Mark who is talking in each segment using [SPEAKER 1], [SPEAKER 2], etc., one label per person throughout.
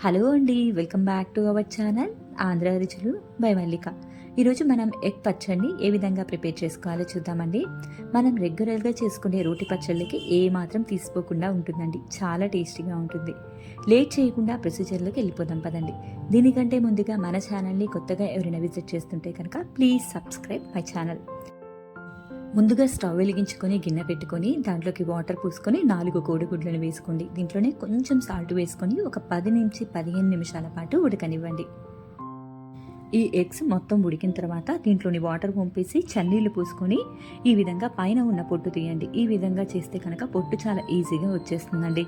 [SPEAKER 1] Hello అండి, welcome back to our channel Andhra రుచులు by మల్లిక. ఈరోజు మనం ఎగ్ పచ్చడిని ఏ విధంగా ప్రిపేర్ చేసుకోవాలో చూద్దామండి. మనం రెగ్యులర్గా చేసుకునే రోటి పచ్చళ్ళకి ఏ మాత్రం తీసిపోకుండా ఉంటుందండి. చాలా టేస్టీగా ఉంటుంది. లేట్ చేయకుండా ప్రొసీజర్లోకి వెళ్ళిపోదాం పదండి. దీనికంటే ముందుగా మన ఛానల్ని కొత్తగా ఎవరైనా విజిట్ చేస్తుంటే కనుక ప్లీజ్ సబ్స్క్రైబ్ మై ఛానల్. ముందుగా స్టవ్ వెలిగించుకొని గిన్నె పెట్టుకొని దాంట్లోకి వాటర్ పూసుకొని 4 కోడిగుడ్లను వేసుకోండి. దీంట్లోనే కొంచెం సాల్ట్ వేసుకొని ఒక 10 నుంచి 15 నిమిషాల పాటు ఉడకనివ్వండి. ఈ ఎగ్స్ మొత్తం ఉడికిన తర్వాత దీంట్లోని వాటర్ పంపేసి చన్నీళ్లు పూసుకొని ఈ విధంగా పైన ఉన్న పొట్టు తీయండి. ఈ విధంగా చేస్తే కనుక పొట్టు చాలా ఈజీగా వచ్చేస్తుందండి.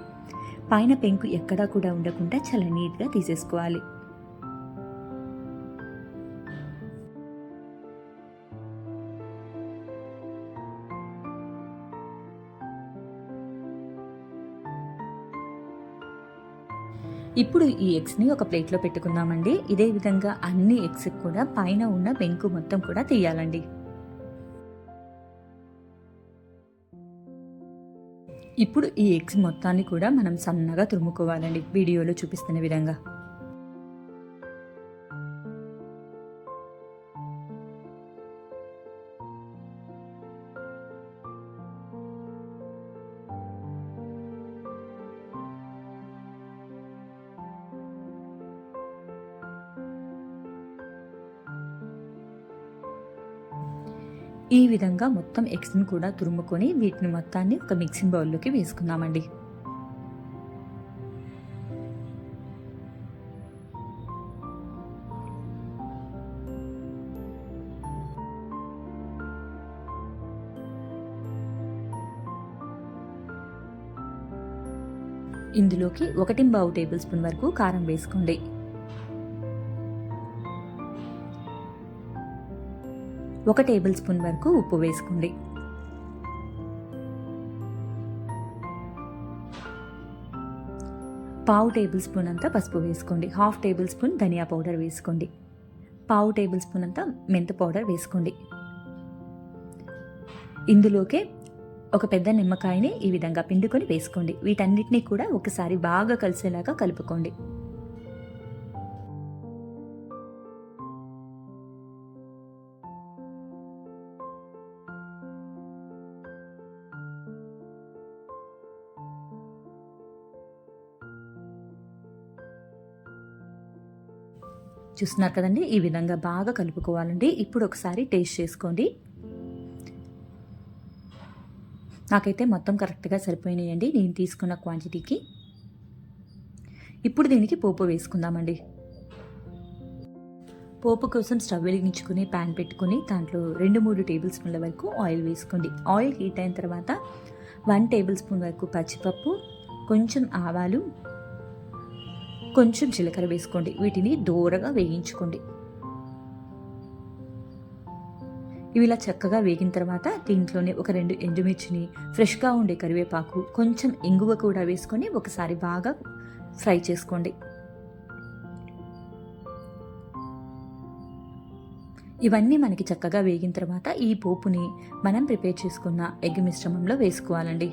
[SPEAKER 1] పైన పెంకు ఎక్కడా కూడా ఉండకుండా చాలా నీట్గా తీసేసుకోవాలి. ఇప్పుడు ఈ ఎగ్స్ని ఒక ప్లేట్లో పెట్టుకుందామండి. ఇదే విధంగా అన్ని ఎగ్స్ కూడా పైన ఉన్న పెంకు మొత్తం కూడా తీయాలండి. ఇప్పుడు ఈ ఎగ్స్ మొత్తాన్ని కూడా మనం సన్నగా తురుముకోవాలండి, వీడియోలో చూపిస్తున్న విధంగా. ఈ విధంగా మొత్తం ఎగ్స్ని కూడా తురుముకొని వీటిని మొత్తాన్ని ఒక మిక్సింగ్ బౌల్లోకి వేసుకుందామండి. ఇందులోకి 1 టేబుల్ స్పూన్ వరకు కారం వేసుకోండి. 1 టేబుల్ స్పూన్ వరకు ఉప్పు వేసుకోండి. పావు టేబుల్ స్పూన్ అంతా పసుపు వేసుకోండి. 1/2 టేబుల్ స్పూన్ ధనియా పౌడర్ వేసుకోండి. పావు టేబుల్ స్పూన్ అంతా మెంతు పౌడర్ వేసుకోండి. ఇందులోకే ఒక పెద్ద నిమ్మకాయని ఈ విధంగా పిండుకొని వేసుకోండి. వీటన్నిటినీ కూడా ఒకసారి బాగా కలిసేలాగా కలుపుకోండి. చూస్తున్నారు కదండి, ఈ విధంగా బాగా కలుపుకోవాలండి. ఇప్పుడు ఒకసారి టేస్ట్ చేసుకోండి. నాకైతే మొత్తం కరెక్ట్గా సరిపోయినాయండి నేను తీసుకున్న క్వాంటిటీకి. ఇప్పుడు దీనికి పోపు వేసుకుందామండి. పోపు కోసం స్టవ్ వెలిగించుకుని ప్యాన్ పెట్టుకుని దాంట్లో 2-3 టేబుల్ స్పూన్ల వరకు ఆయిల్ వేసుకోండి. ఆయిల్ హీట్ అయిన తర్వాత 1 టేబుల్ స్పూన్ వరకు పచ్చిపప్పు, కొంచెం ఆవాలు, కొంచెం జీలకర్ర వేసుకోండి. వీటిని దోరగా వేయించుకోండి. ఇవి ఇలా చక్కగా వేగిన తర్వాత దీంట్లోనే ఒక 2 ఎండుమిర్చిని, ఫ్రెష్గా ఉండే కరివేపాకు, కొంచెం ఇంగువ కూడా వేసుకొని ఒకసారి బాగా ఫ్రై చేసుకోండి. ఇవన్నీ మనకి చక్కగా వేగిన తర్వాత ఈ పోపుని మనం ప్రిపేర్ చేసుకున్న ఎగ్ మిశ్రమంలో వేసుకోవాలండి.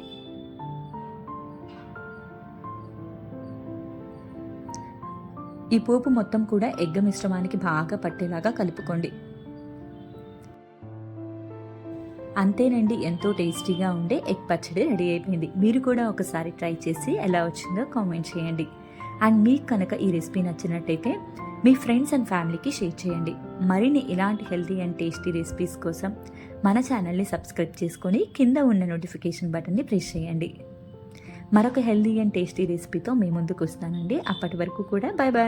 [SPEAKER 1] ఈ పోపు మొత్తం కూడా ఎగ్ మిశ్రమానికి బాగా పట్టేలాగా కలుపుకోండి. అంతేనండి, ఎంతో టేస్టీగా ఉండే ఎగ్ పచ్చడి రెడీ అయిపోయింది. మీరు కూడా ఒకసారి ట్రై చేసి ఎలా వచ్చిందో కామెంట్ చేయండి. అండ్ మీకు కనుక ఈ రెసిపీ నచ్చినట్టయితే మీ ఫ్రెండ్స్ అండ్ ఫ్యామిలీకి షేర్ చేయండి. మరిన్ని ఇలాంటి హెల్తీ అండ్ టేస్టీ రెసిపీస్ కోసం మన ఛానల్ని సబ్స్క్రైబ్ చేసుకొని కింద ఉన్న నోటిఫికేషన్ బటన్ని ప్రెస్ చేయండి. మరొక హెల్తీ అండ్ టేస్టీ రెసిపీతో మీ ముందుకు వస్తానండి. అప్పటి వరకు కూడా బై బాయ్.